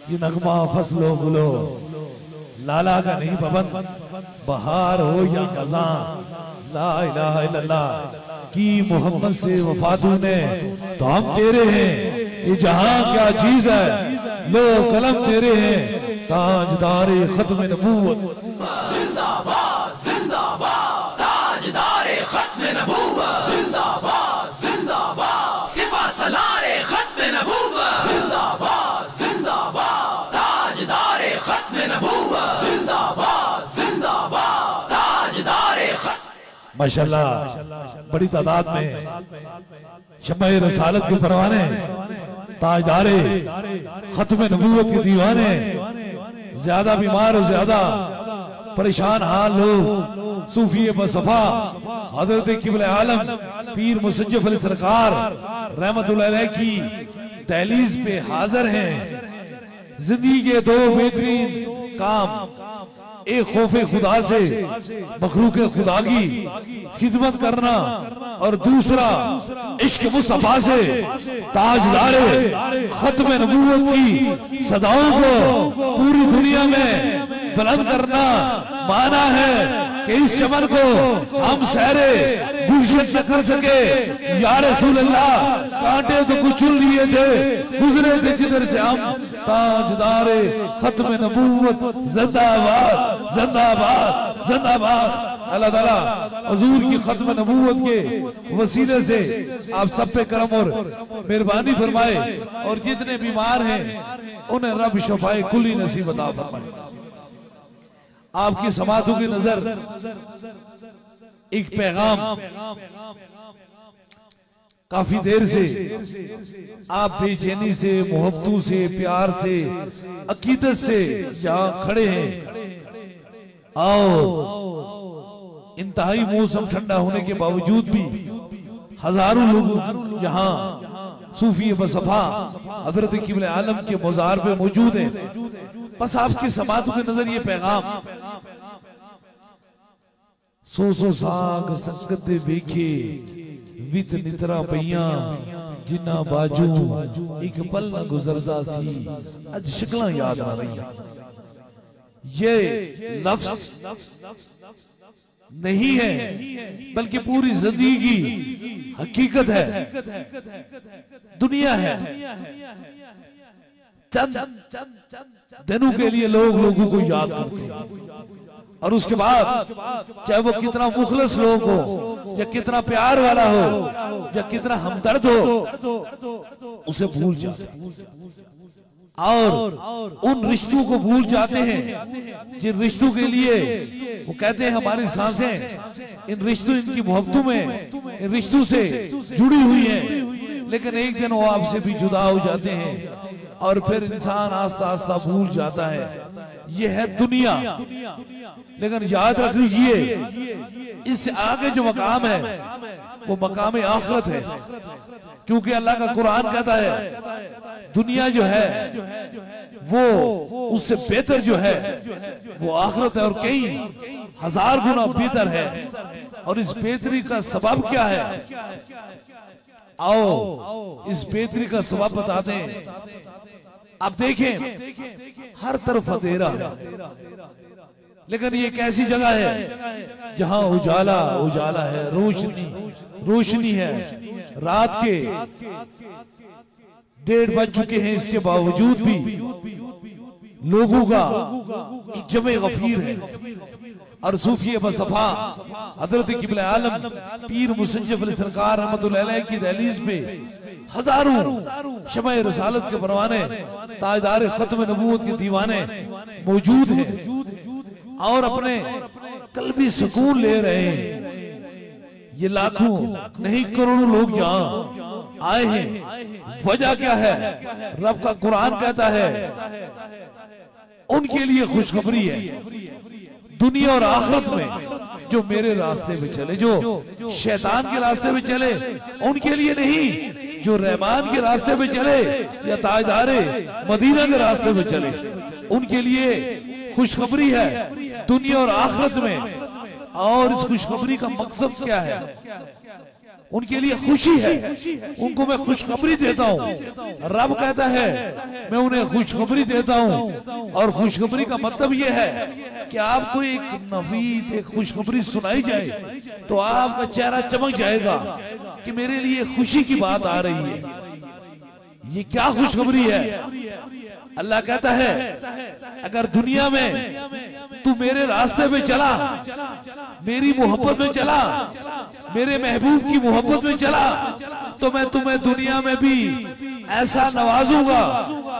ये नगमा फसलो गुलो लाला का नहीं पवन, बहार हो या खज़ां, ला इलाहा इल्लल्लाह की मोहम्मद से वफा तूने तो हम तेरे हैं, ये जहां क्या चीज है, लो कलम तेरे हैं, ताजदारे खत्म नबूवत। जिंदाबाद जिंदाबाद ताजदारे खत्म नबूवत, जिंदाबाद जिंदाबाद सिपा सलारे खत्म नबूवत, जिंदाबाद जिंदाबाद ताजदारे खत्म नबूवत, जिंदाबाद जिंदाबाद ताजदारे खत्म। माशाल्लाह बड़ी तादाद में शम्मे रसालत के परवाने, ताजदारे खत्म नबूवत के दीवाने, ज्यादा बीमार और ज्यादा परेशान हाल लोग सूफी बसफा हजरत किबले आलम पीर मुसज्जफ अली सरकार रहमतुल्लाह अलैह की दहलीज पे हाजिर हैं। जिंदगी के दो बेहतरीन काम, एक खौफे खुदा से मखलूक खुदा की खिदमत करना और दूसरा इश्क मुस्तफा से ताजदारे खत्म नबूवत की सदाओं को पूरी दुनिया में बुलंद करना। माना है कि इस चमन को हम सहरे गुलशन न कर सके, या रसूल अल्लाह कांटे तो कुचल लिए थे, गुजरे थे जिधर से हम, ताजदारे खत्म नबूवत जिंदाबाद जिंदाबाद जिंदाबाद। अल्लाह ताला हुजूर की खत्म नबूवत के वसीले से आप सब पे करम और मेहरबानी फरमाए, और जितने बीमार हैं उन्हें रब शफाए कुली नसीब अता फरमाए। आपकी समातों की नजर एक पैगाम काफी देर से आप बेचैनी से, मोहब्बतों से, प्यार से, अकीदत से जहां खड़े हैं, आओ इंतहाई मौसम ठंडा होने के बावजूद भी हजारों लोग यहाँ सूफी बसफा हजरत किबले आलम के मज़ार पे मौजूद हैं। बस आपकी समातों के नजर ये पैगाम, सो साग संगत वेखे वित नितरा पईयां, जिन्ना बाजू एक पल न गुजरदा सी, अज शक्लां याद आ रही। ये लफ्ज नहीं है बल्कि पूरी जिंदगी हकीकत है, दुनिया है। चंद दिनों के लिए लोग लोगों को याद करते हैं, और उसके बाद चाहे वो कितना मुखलस लोग हो, या कितना प्यार वाला हो, या कितना हमदर्द हो, उसे भूल जाते हैं और उन रिश्तों को भूल जाते हैं जिन रिश्तों के लिए वो कहते हैं हमारी सांसें इन रिश्तों, इनकी मोहब्बतों में, इन रिश्तों से जुड़ी हुई हैं। लेकिन एक दिन वो आपसे भी जुदा हो जाते हैं और फिर इंसान आस्ता आस्ता भूल जाता है। ये है दुनिया। लेकिन याद रख लीजिए, इससे आगे जो मकाम है वो मकाम आखिरत है, क्योंकि अल्लाह का कुरान कहता है दुनिया जो है वो उससे बेहतर जो है वो आखिरत है, और कई हजार गुना बेहतर है। और इस बेहतरी का सबब क्या है? आओ इस बेहतरी का सबब बताते हैं। आप देखें हर तरफ अंधेरा है, लेकिन ये एक ऐसी जगह है जहां उजाला उजाला है, रोशनी रोशनी है। रात के 1:30 बज चुके हैं, इसके बावजूद भी लोगों का एक जमे गफीर है। और सूफी बसफा हजरत किबले आलम पीर मुसज्जफ अली सरकार रहमतुल्लाह अलैह की दहलीज पे हजारों शम्मे रसालत के परवाने, ताजदार खत्म नबूवत के दीवाने मौजूद हैं और अपने कल्बी सुकून ले रहे हैं। ये लाखों नहीं करोड़ों लोग जहां आए हैं, वजह क्या है? रब का कुरान कहता है उनके लिए खुशखबरी है दुनिया और आखिरत में। जो मेरे रास्ते में चले, जो शैतान के रास्ते में चले, उनके लिए नहीं। जो रहमान के रास्ते में चले या ताजदारे मदीना के रास्ते में चले, उनके लिए खुशखबरी है दुनिया और आखिरत में। और इस खुशखबरी का मकसद क्या है? उनके लिए खुशी है, उनको मैं खुशखबरी देता हूँ। रब कहता है मैं उन्हें खुशखबरी देता हूँ। और खुशखबरी का मतलब यह है कि आपको एक नवीद, एक खुशखबरी सुनाई जाए तो आपका चेहरा चमक जाएगा कि मेरे लिए खुशी की बात आ रही है। ये क्या खुशखबरी है? अल्लाह कहता है अगर दुनिया में तू मेरे रास्ते पे चला, मेरी मोहब्बत में चला, मेरे महबूब की मोहब्बत में चला, तो मैं तुम्हें दुनिया में भी ऐसा नवाजूंगा,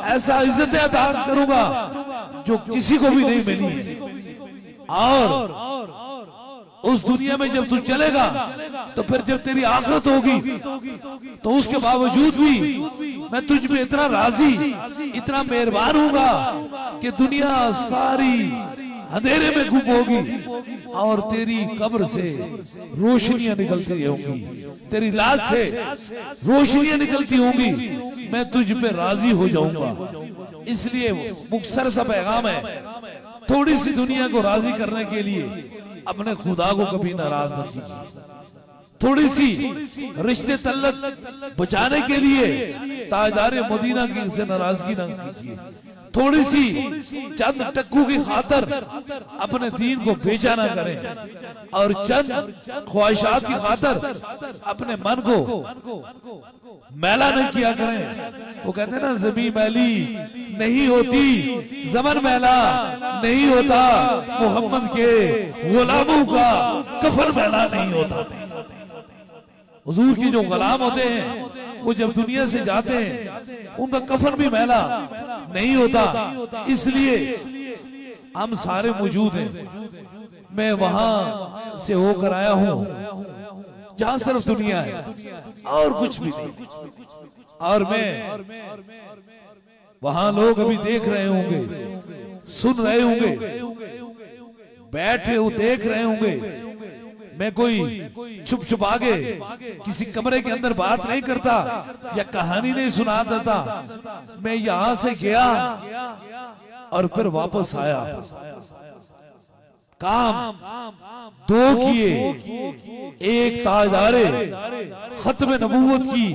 ऐसा इज्जत अता करूंगा जो किसी को भी नहीं मिली। और उस दुनिया में जब तू चलेगा तो फिर जब तेरी आखिरत होगी तो उसके बावजूद भी मैं तुझ पे इतना राजी, इतना मेहरबान हूंगा कि दुनिया सारी अंधेरे में गुम होगी और तेरी कब्र से रोशनियां निकलती होंगी, तेरी लाश से रोशनियां निकलती होंगी, मैं तुझ पे राजी हो जाऊंगा। इसलिए मुख्तसर सा पैगाम है, थोड़ी सी दुनिया को राजी करने के लिए अपने खुदा को कभी नाराज न कीजिए। थोड़ी सी रिश्ते तल्लक बचाने के लिए ताजदार मदीना की से नाराजगी न कीजिए। थोड़ी सी चंद टक्कू की खातर अपने दीन को बेचा ना करें और चंद ख्वाहिशात की खातर अपने मन को मैला नहीं किया करें। वो कहते हैं ना, ज़मीं मैली नहीं होती, ज़मन मैला नहीं होता, मोहम्मद के गुलामों का कफन मैला नहीं होता। हुजूर के जो गुलाम होते हैं वो जब दुनिया से जाते हैं उनका कफन भी मैला नहीं होता। इसलिए हम सारे मौजूद हैं। मैं वहां से होकर आया हूं जहां सिर्फ दुनिया है और कुछ भी नहीं। और मैं वहां लोग अभी देख रहे होंगे, सुन रहे होंगे, बैठे हो देख रहे होंगे। मैं कोई छुप छुप आगे किसी कमरे के अंदर बात नहीं करता या कहानी नहीं सुना देता। मैं यहां से गया और फिर वापस आया। काम दो किए, एक ताजदारे खत्म नबूवत की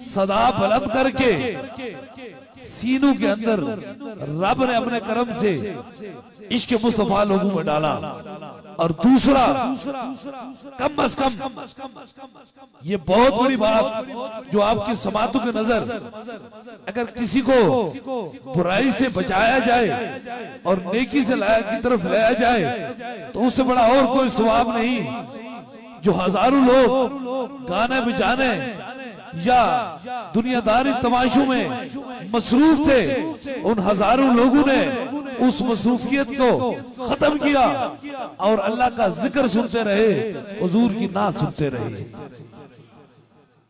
सदा बुलंद करके सीनों के अंदर रब ने अपने करम से इश्क मुस्तफा लोगों में डाला। और दूसरा, कम अज कम ये बहुत बड़ी बात जो आपकी समातों के नजर, अगर किसी को बुराई से बचाया जाए और नेकी से की तरफ लाया जाए तो उससे बड़ा और कोई सवाब नहीं। जो हजारों लोग गाने बजाने या दुनियादारी तमाशों में मसरूफ थे, उन हजारों लोगों ने उस मसरूफियत को खत्म किया और अल्लाह का जिक्र सुनते रहे, हुजूर की नात सुनते रहे।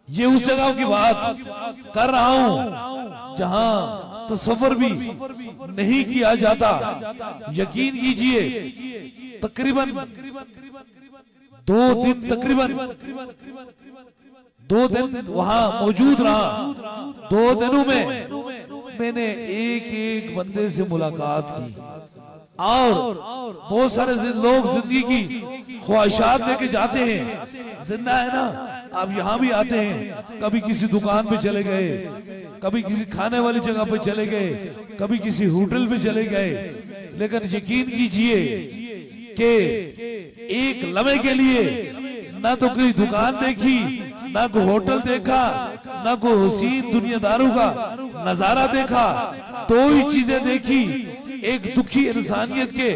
ये उस जगह की बात कर रहा हूं जहां तसव्वुर भी नहीं किया जाता। यकीन कीजिए तकरीबन 2 दिन, तकरीबन 2 दिन वहां मौजूद रहा। 2 दिनों में मैंने एक बंदे से मुलाकात की और बहुत सारे लोग जिंदगी की ख्वाहिशात लेके जाते हैं। जिंदा है ना, आप यहाँ भी आते हैं, कभी किसी दुकान पे चले गए, कभी किसी खाने वाली जगह पे चले गए, कभी किसी होटल पे चले गए, लेकिन यकीन कीजिए कि एक लम्हे के लिए ना तो कोई दुकान देखी, ना कोई होटल देखा, ना कोई हुसीन दुनियादारों का नजारा देखा। 2 ही चीजें देखी, एक दुखी इंसानियत के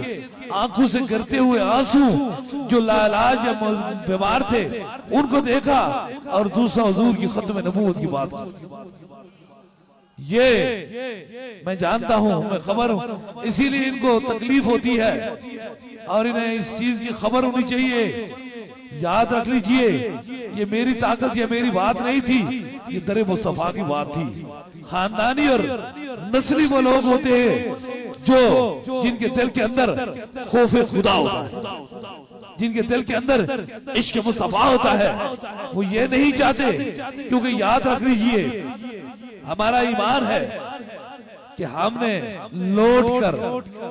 आंखों से गिरते हुए आंसू जो लाइलाज या बीमार थे उनको देखा, और दूसरा हुजूर की खत्म नबूवत की बात। ये मैं जानता हूं, मैं खबर हूं, इसीलिए इनको तकलीफ होती है और इन्हें इस चीज की खबर होनी चाहिए। याद रख लीजिए, ये मेरी ताकत या मेरी बात नहीं थी, ये दरे मुस्तफा की बात थी। खानदानी और नस्ली वो लोग होते हैं जो जिनके दिल के अंदर खौफे खुदा होता है, जिनके दिल के अंदर इश्क मुस्तफा होता है। वो ये नहीं चाहते, क्योंकि याद रख लीजिए हमारा ईमान है कि हमने लौट कर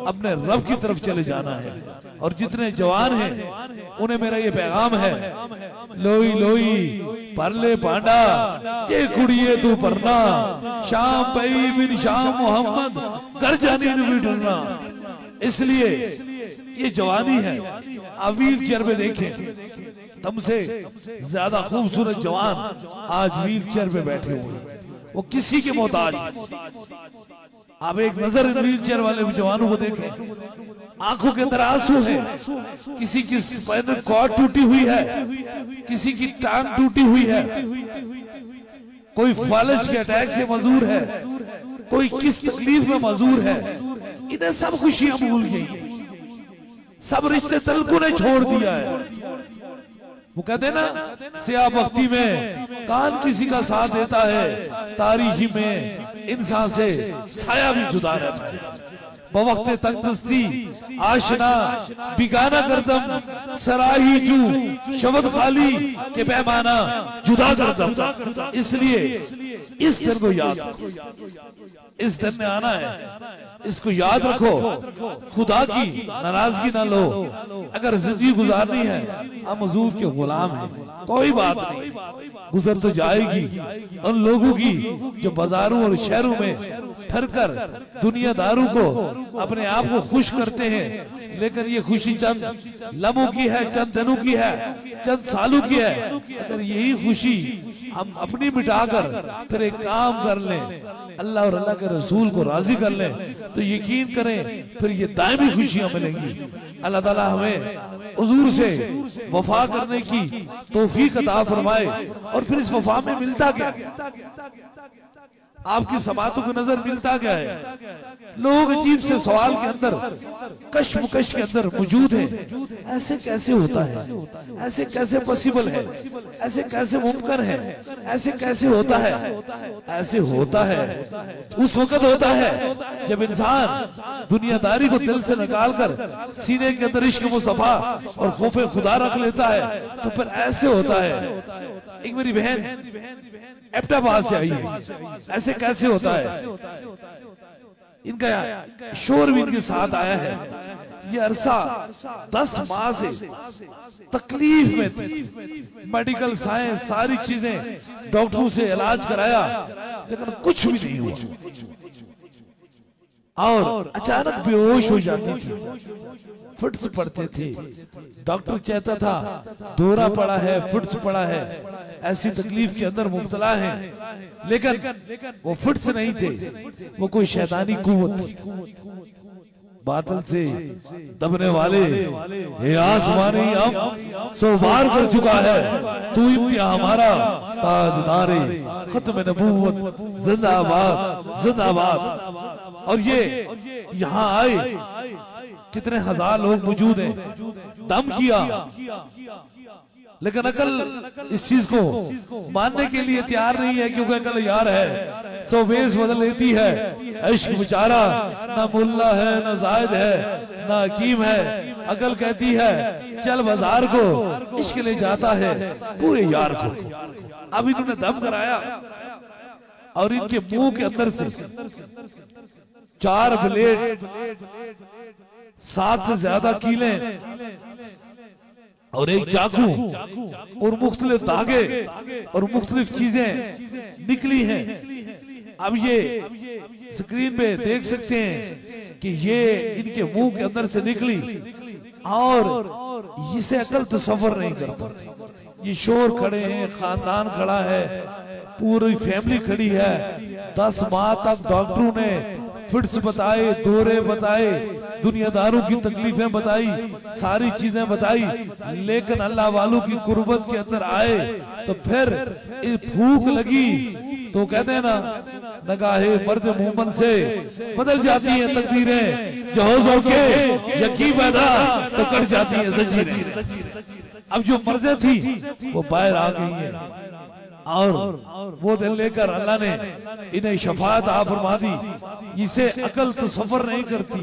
अपने रब की तरफ चले जाना है। और जितने जवान हैं उन्हें मेरा ये पैगाम है, लोई लोई पर ले पांडा ये कुड़िए तू परना शाम पई बिन शाम मोहम्मद कर जानी भी डरना। इसलिए ये जवानी है। आप व्हील चेयर पे देखें, तुमसे ज्यादा खूबसूरत जवान आज व्हील चेयर पे बैठे हुए हैं, वो किसी के मोहताज। आप एक नजर व्हील चेयर वाले जवानों को देखें, आंखों के अंदर आंसू है, किसी की स्पाइनल कॉर्ड टूटी हुई है, किसी की टांग टूटी हुई है, कोई फालज के अटैक से मजबूर है, कोई किस तकलीफ में मजबूर है। इन्हें सब खुशियां भूल गई, सब रिश्ते तलकू ने छोड़ दिया है। वो कहते ना सिया बख्ती में कान किसी का साथ देता है, तारीखी में इंसान से साया भी जुदा रहता है। बवक्त तंगदस्ती आशना बिगाना करदम सराही जू शब्द खाली के पैमाना जुदा करदम। इसलिए इस दिन को याद रखो, इस दिन में आना है, इसको याद रखो। खुदा की नाराजगी ना लो। अगर जिंदगी गुजारनी है, हम हुजूर के गुलाम हैं, कोई बात नहीं, गुजर तो जाएगी। उन लोगों की जो बाजारों और शहरों में ठरकर दुनियादारों को अपने आप को खुश करते हैं, लेकिन ये खुशी चंद लम्हों की है, चंद दिनों की है, चंद सालों की है। अगर यही खुशी हम अपनी मिटाकर फिर एक काम कर लें, अल्लाह और अल्लाह के रसूल को राजी कर लें, तो यकीन करें फिर ये दायमी खुशियां मिलेंगी। अल्लाह ताला हमें हुजूर से वफा करने की तौफीक अता फरमाए। और फिर इस वफा में मिलता क्या, आपकी समातों को नजर मिलता क्या है? लोग अजीब से सवाल के अंदर कश्मकश के अंदर मौजूद हैं। ऐसे कैसे होता है, ऐसे कैसे पॉसिबल है, ऐसे कैसे मुमकिन है, ऐसे कैसे होता है? ऐसे होता है उस वक्त होता है जब इंसान दुनियादारी को दिल से निकालकर सीने के अंदर इश्क मुस्तफा और खौफे खुदा रख लेता है, तो फिर ऐसे होता है। एक मेरी बहन एबटाबाद से आई है, ऐसे कैसे होता है? इनका शोर भी इनके साथ आया है। ये अरसा 10 माह से तकलीफ में थी, मेडिकल साइंस सारी चीजें डॉक्टरों से इलाज कराया, लेकिन कुछ भी नहीं हुआ। और अचानक बेहोश हो जाती थी, फिट्स पड़ते थे। डॉक्टर कहता था दौरा पड़ा है, फिट्स पड़ा है, ऐसी तकलीफ के अंदर मुब्तला है, लेकिन वो फिट्स नहीं थे, वो कोई शैतानी कुव्वत थी। बादल से दबने वाले ये आसमानी हम सो बार कर चुका है, तू इम्तिहान हमारा ताजदारे खत्म नबूवत जिंदाबाद जिंदाबाद। और ये यहाँ आए, कितने हजार लोग मौजूद हैं, दम किया, लेकिन अकल इस चीज को मानने के लिए तैयार नहीं है, क्योंकि अकल यार है सो बेस बदल लेती है। इश्क बेचारा ना मुल्ला है, ना जायद है, ना हकीम है। अकल कहती है चल बाजार को, इश्क ले जाता है पूरे यार को। अब इन्होंने दम कराया और इनके मुंह के अंदर से 4 ब्लेड, 7 से ज्यादा कीले और एक चाकू और मुख्तलिफ धागे और मुख्तलिफ चीजें निकली हैं। अब ये स्क्रीन पे देख सकते हैं कि ये इनके मुंह के अंदर से निकली, और इसे अकल तसव्वुर नहीं करता। ये शोर खड़े हैं, खानदान खड़ा है, पूरी फैमिली खड़ी है। 10 माह तक डॉक्टरों ने फिट्स बताए, दौरे बताए, दुनियादारों की तकलीफें बताई, सारी चीजें बताई, लेकिन अल्लाह वालों की कुर्बत के अंदर आए तो फिर भूख लगी तो कहते हैं ना, नगाहे मर्द मोमन से बदल जाती हैं तकदीरें, जो हो के यकीन पैदा तो कट जाती है जंजीरें। अब जो मर्ज़े थी वो बाहर आ गई है, और वो दिल लेकर अल्लाह ने इन्हें शफाअत आ फरमा दी। इसे अकल तसव्वुर नहीं करती,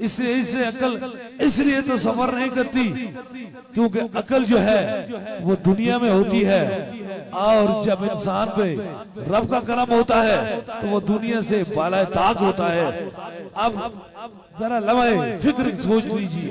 इसे अकल इसलिए तसव्वुर नहीं करती क्योंकि अकल जो है वो दुनिया में होती है, और जब इंसान पे रब का करम होता है तो वो दुनिया से बाला ताक होता है। अब जरा लम्हे फिक्र सोच लीजिए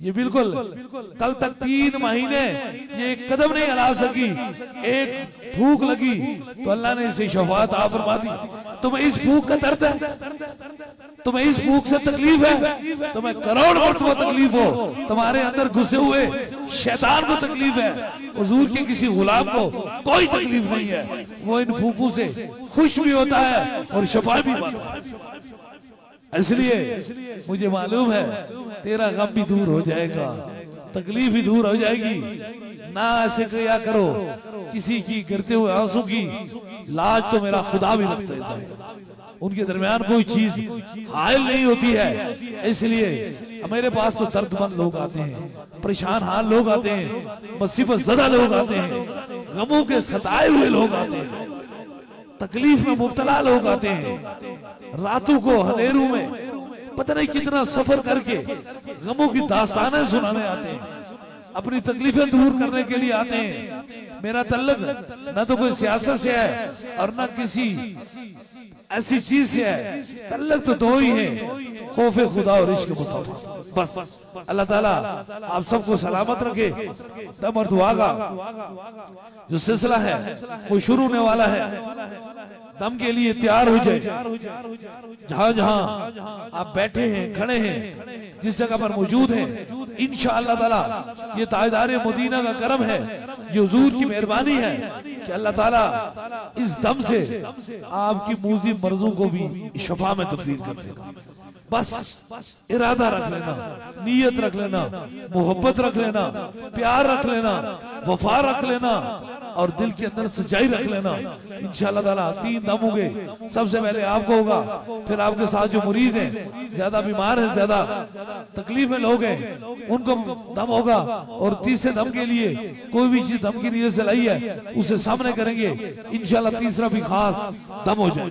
ये बिल्कुल कल तक 3 महीने ये एक कदम नहीं हिला सकी, एक भूख लगी तो अल्लाह ने इसे शफाअत अता फरमा दी। तुम्हें इस भूख का दर्द है, तुम्हें इस भूख से तकलीफ है, तुम्हें करोड़ मरतबा तकलीफ हो, तुम्हारे अंदर घुसे हुए शैतान को तकलीफ है, हुजूर के किसी गुलाम को कोई तकलीफ नहीं है, वो इन भूखों से खुश भी होता है और शफा भी पाता है। इसलिए मुझे मालूम है तेरा गम भी दूर हो जाएगा, तकलीफ भी दूर हो जाएगी। ना ऐसे किया करो, किसी की गिरते हुए आंसू की लाज तो मेरा खुदा भी रख देता है, उनके दरमियान कोई चीज हायल नहीं होती है। इसलिए मेरे पास तो दर्दमंद लोग आते हैं, परेशान हाल लोग आते हैं, मुसीबत ज़दा लोग आते हैं, गमों के सताए हुए लोग आते हैं, तकलीफ में मुब्तला लोग आते हैं, रातों को अंधेरों में पता नहीं कितना सफर करके गमों की दास्तानें सुनाने आते हैं, अपनी तकलीफें दूर करने के लिए आते हैं। मेरा तल्लक न तो कोई सियासत से है और न किसी ऐसी चीज से है, तल्लक तो दो ही है, खौफे खुदा और इश्क मुस्तफा। बस अल्लाह ताला आप सबको सलामत रखे। दम और दुआ का जो सिलसिला है वो शुरू होने वाला है, दम के लिए तैयार हो जाए। जहां जहां आप बैठे हैं, खड़े हैं, जिस जगह पर मौजूद हैं, इंशाअल्लाह ताला ये ताजदार मदीना का करम है, ये हुजूर की मेहरबानी है कि अल्लाह ताला इस दम से आपकी मूजी मर्जों को भी शफा में तब्दील कर देगा। बस इरादा रख लेना, नीयत रख लेना, मोहब्बत रख लेना, प्यार रख लेना, वफा रख लेना और दिल के अंदर सच्चाई रख लेना। इंशाअल्लाह ताला 3 दम होंगे, सबसे पहले आपको होगा, फिर आपके साथ जो मुरीद हैं, ज्यादा बीमार हैं, ज्यादा तकलीफ में लोग हैं, उनको दम होगा। और तीसरे दम के लिए कोई भी चीज दम की नीयत से लाई है उसे सामने करेंगे, इंशाअल्लाह तीसरा भी खास दम हो जाए।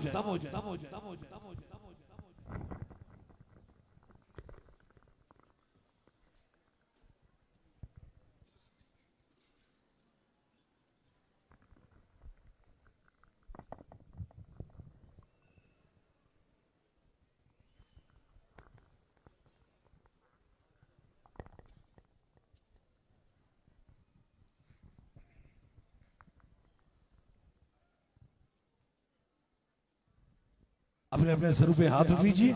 अपने अपने सर पे हाथ रख लीजिए।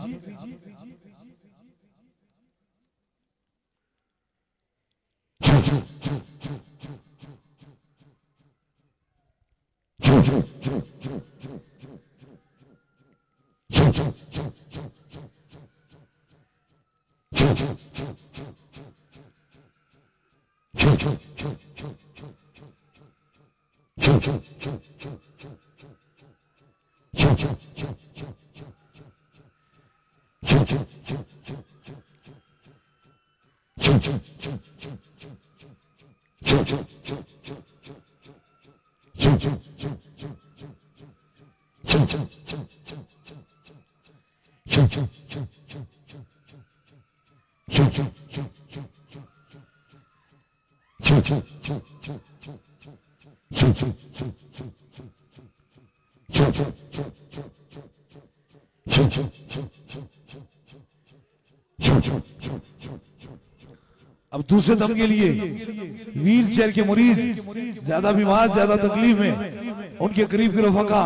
अब दूसरे दम के लिए व्हील चेयर के मरीज, ज्यादा बीमार, ज्यादा तकलीफ में, उनके करीब के रफका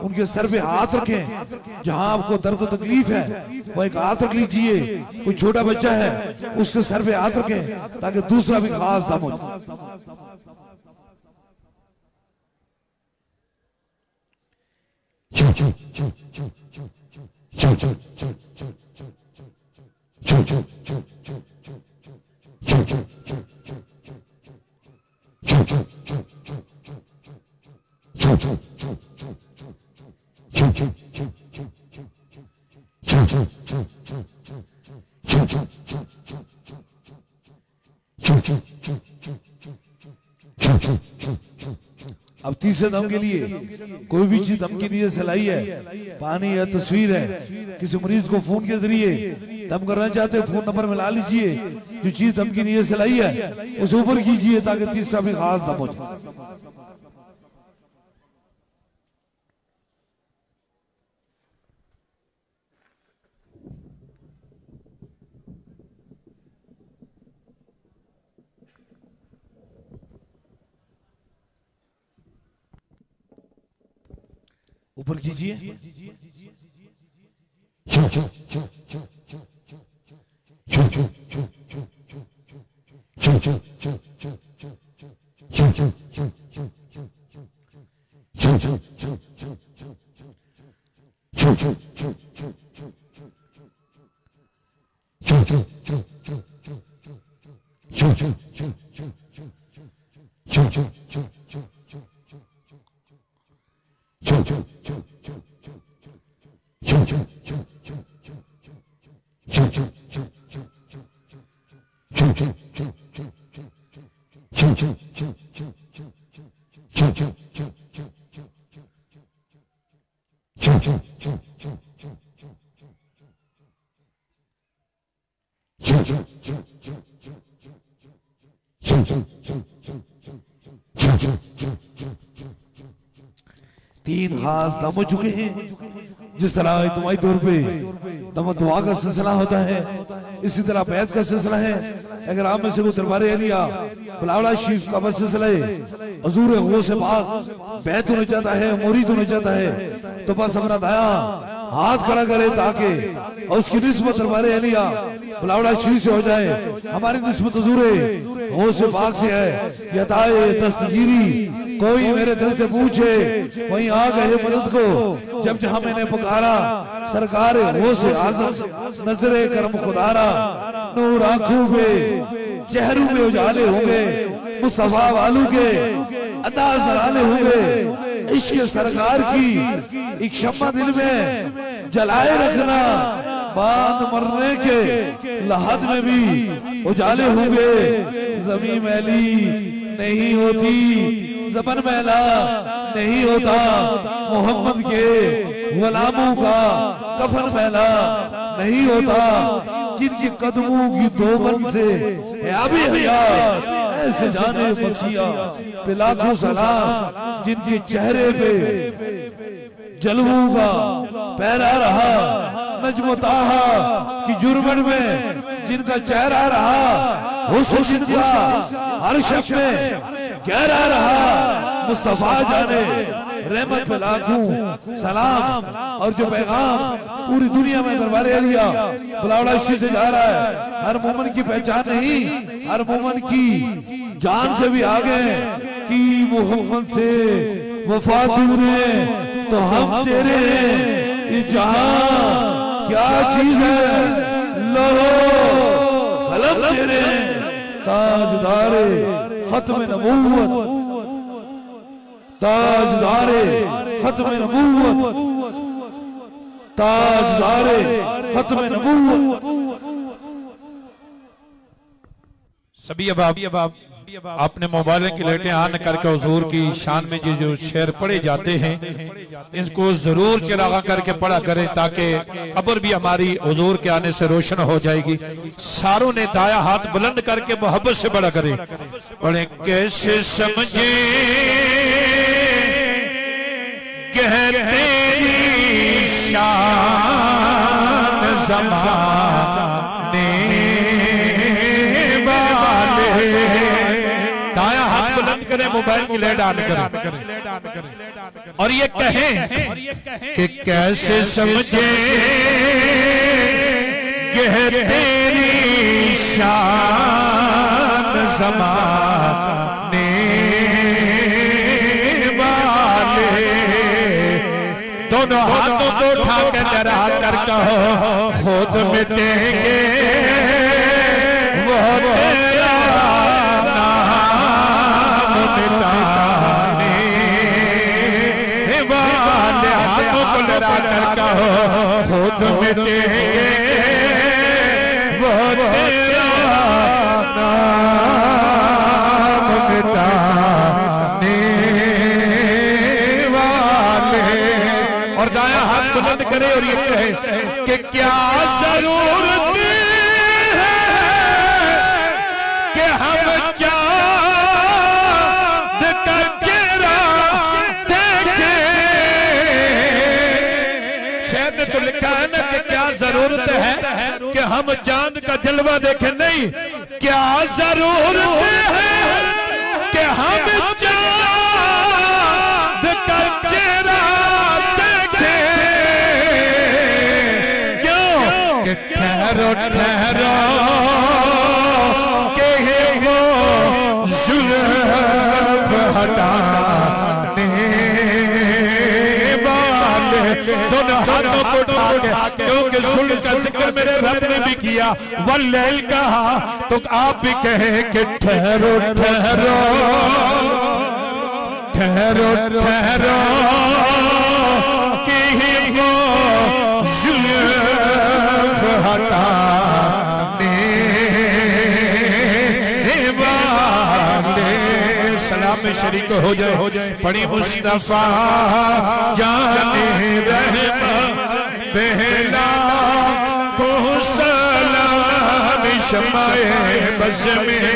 उनके सर पे हाथ रखें। जहां आपको दर्द तकलीफ है वो एक हाथ रख लीजिए। कोई छोटा बच्चा है उसके सर पे हाथ रखें ताकि दूसरा भी खास दम हो। अब तीसरे दम के लिए कोई भी चीज दम की नीयत से लाई है, पानी या तस्वीर है, किसी मरीज को फोन के जरिए दम करना चाहते हैं, फोन नंबर मिला लीजिए। जो चीज दम की नीयत से लाई है उसे ऊपर कीजिए ताकि तीसरा भी खास दम हो जाए। ऊपर कीजिए। तीन खास दम हो चुके हैं। जिस तरह इज्तिमाई तौर पे दम दुआ का सिलसिला होता है, इसी तरह बैत का सिलसिला है। अगर आप में से कोई दरबार अलिया बिलावला शरीफ का सिलसिला है, हुजूर गौस पाक बैत होना चाहता है, मुरीद होना चाहता है, तो बस अपना दाया हाथ खड़ा करे ताकि उसकी निस्बत दरबार अलिया बिलावला शरीफ से हो जाए। हमारी निस्बत हुजूर गौस पाक से है। यताए दस्तगीरी कोई मेरे दिल से पूछे वहीं आ गए मदद को। जब जहां मैंने पुकारा सरकार वो से आज़म नजरे करम खुदारा। नूर आंखों पे चेहरों में उजाले होंगे, मुस्तफा वालों के अंदाज नराले होंगे। इश्क सरकार की एक शम्मा दिल में जलाए रखना, बाद मरने के लहद में भी उजाले होंगे। जमीन मैली नहीं होती, ज़बान मैला नहीं होता, मोहम्मद के गुलामों का कफन मैला नहीं होता। जिनके कदमों की दोबन से ऐसे जाने मसीहा पे लाखों सलाम। जिनके चेहरे पे जलवों का पैरा रहा, नज्म ताहा की जुर्मन में जिनका चेहरा रहा, हुस्न का हर शख्स में गहरा रहा। मुस्तफा जाने रहमत पे लाखों सलाम। और जो पैगाम पूरी दुनिया में दरबार अलिया बिलावला शरीफ से जा रहा है, हर मोमिन की पहचान नहीं, हर मोमिन की जान से भी आगे कि मोहम्मद से वफा तूने तो हम तेरे हैं। जहां क्या चीज है लो कलम तेरे, ताजदारे खत्म नबूवत, ताजदारे खत्म नबूवत, ताजदारे खत्म नबूवत। सभी अब अपने मोबाइल की लाइटें ऑन करके हुजूर की शान में जो शेर पढ़े जाते हैं इनको जरूर चिरागा करके पढ़ा करें, ताकि कब्र भी हमारी हुजूर के आने से रोशन हो जाएगी। सारों ने दाया हाथ बुलंद करके मोहब्बत से पढ़ा करें। पढ़े कैसे समझे कहते शान ज़माने वाले। दाया हाथ बुलंद करें, मोबाइल की लाइट ऑन करें और ये कहें कि कैसे समझे तेरी शान ज़माने वाले। दोनों हाथों को उठा के जरा कर कहो खुद मिटेंगे वो तेरा नाम मिटाने वाले। हाथों को जरा कर कहो खुद मिटेंगे वो तेरा नाम मिटाने वाले। और दाया हाथ बुलंद करे और ये कहे कि क्या जरूरत है कि हम चाँद का चेहरा देखें। शायद ने तो लिखा है ना कि क्या जरूरत है कि हम चांद का जलवा देखें। नहीं, क्या जरूरत है कि हम चाँद का चेहरा देखें। ठहरो ठहरो के वो जुल्फ हटाने वाले दोनों हाथों को उठा के, क्योंकि जुल्फ का जिक्र मेरे रब ने भी किया, वल्लैल कहा तो आप भी कहे कि ठहरो ठहरो ठहरो ठहरो कि वो जुल्फ हटाने वाले। सलाम में शरीक हो जाए पड़ी मुस्तफा जाने रहमत पहला को सलाम शमाए बस में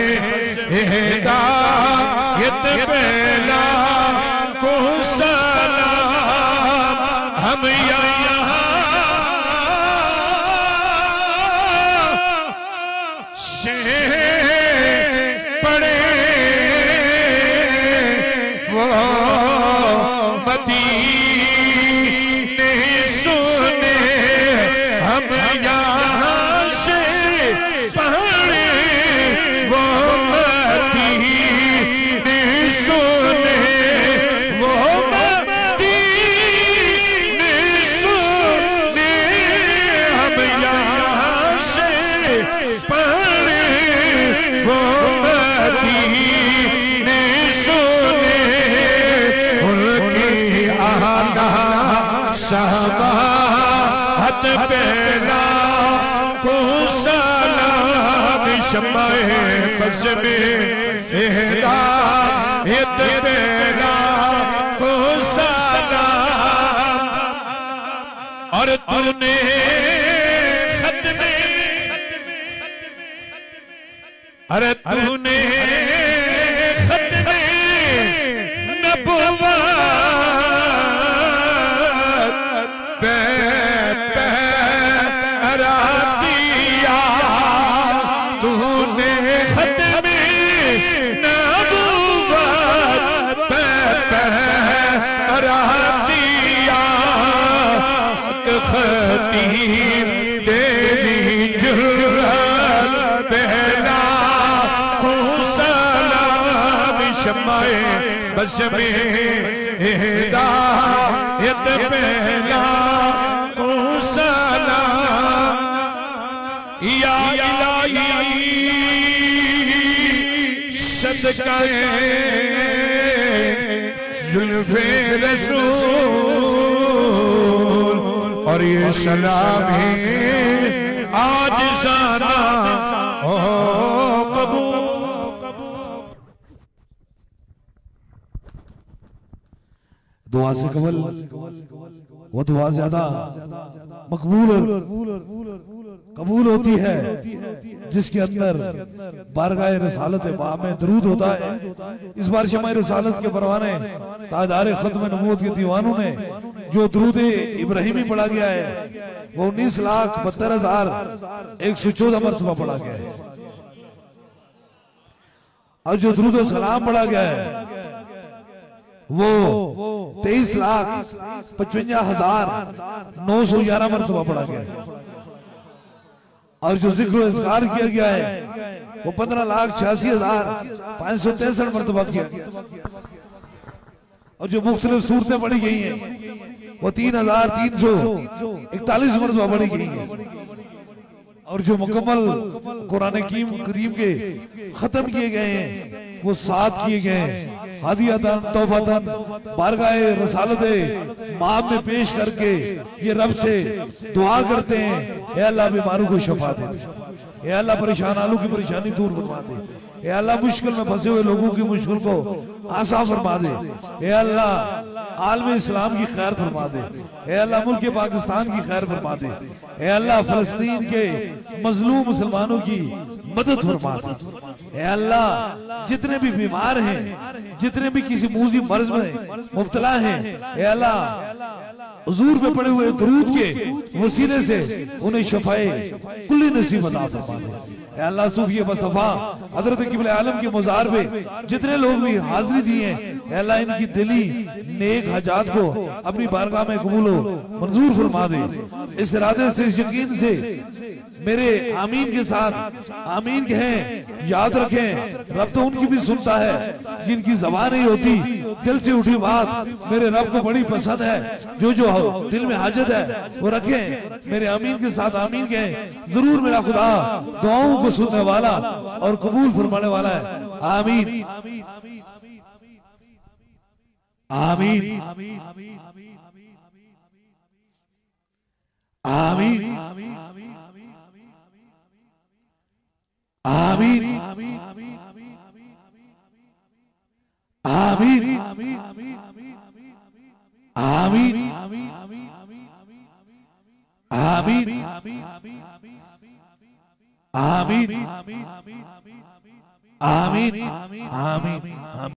हिदायत पहला को सलाम हम यहाँ से पड़े वो मदीने सुने हम यहाँ से पढ़े वो मदीने सुने वो मदीने सुने हम यहाँ से पढ़े वो मदीने सुने उनकी आना शबाहत पहला को सलाम शमाए बस में हिदायत पहला को सलाम। और तूने खत्मे अरे तूने खत्मे नबुव्वत पे पहरा दिया, तूने खत्मे नबुव्वत पे पहरा दिया। खतीब तेरी जुर्रत पहला को सलाम शमाए बस में हिदायत पहला को सलाम। या इलाही सदकाए जुल्फे रसूल और ये सलाम है आज जाना ओ कबूल। दुआ से कबल वो दुआ ज्यादा मकबूल और कबूल होती है जिसके अंदर बारगाह रसालत में दरूद होता है। इस बार शमाए रसालत के परवाने ताजदार खत्म नबूवत के दीवानों ने जो दरूद इब्राहिमी पढ़ा गया है वो 19,72,114 मरतबा पढ़ा गया है। और जो दरूद सलाम पढ़ा गया है वो 23,55,911 मरतबा पढ़ा गया है। और जो जिक्र इज़कार किया गया है वो 15,86,563 मरतबा किया गया। और जो मुख्तलिफ सूरतें पढ़ी गई हैं वो 3,341 मरतबा पढ़ी गई हैं। और जो मुकम्मल कुरान करीम के खत्म किए गए हैं वो 7 किए गए हैं। हादियतन तौफतन बारगाह रसालत माब में पेश करके ये रब से दुआ करते हैं, ए अल्लाह बीमारों को शफा दे, ए अल्लाह परेशान आलू की परेशानी दूर फरमा दे, ए अल्लाह मुश्किल में फंसे हुए लोगों की मुश्किल को आसान फरमा दे, ए अल्लाह आलम इस्लाम की खैर फरमा दे, ए अल्लाह मुल्क पाकिस्तान की खैर फरमा दे, ए अल्लाह फलस्तीन के मजलूम मुसलमानों की मदद फरमा दे, ए अल्लाह जितने भी बीमार हैं, जितने भी किसी मूजी मर्ज में मुब्तला हैं, ए अल्लाह हुजूर पे पड़े हुए दरूद के वसीले से उन्हें शफाए कुल्ली नसीब अता फरमा दे। ए अल्लाह सूफी मुस्तफा हजरत किबले आलम के मज़ार पे जितने लोग भी हाजिरी दी हैं, ए अल्लाह इनकी दिली नेक हजात को अपनी बारगाह में कबूल मंजूर फरमा दे। इस इरादे से, इस यकीन से मेरे आमीन के साथ आमीन कहें। याद रखें रब तो उनकी भी सुनता है जिनकी ज़बान नहीं होती, दिल से उठी बात मेरे रब को बड़ी पसंद है। जो जो दिल में हाजत है वो रखें, मेरे आमीन के साथ आमीन कहें। जरूर मेरा खुदा दुआओं को सुनने वाला और कबूल फरमाने वाला है। आमीन आमीन आमीन आमीन आमीन आमीन आमीन आमीन आमीन आमीन।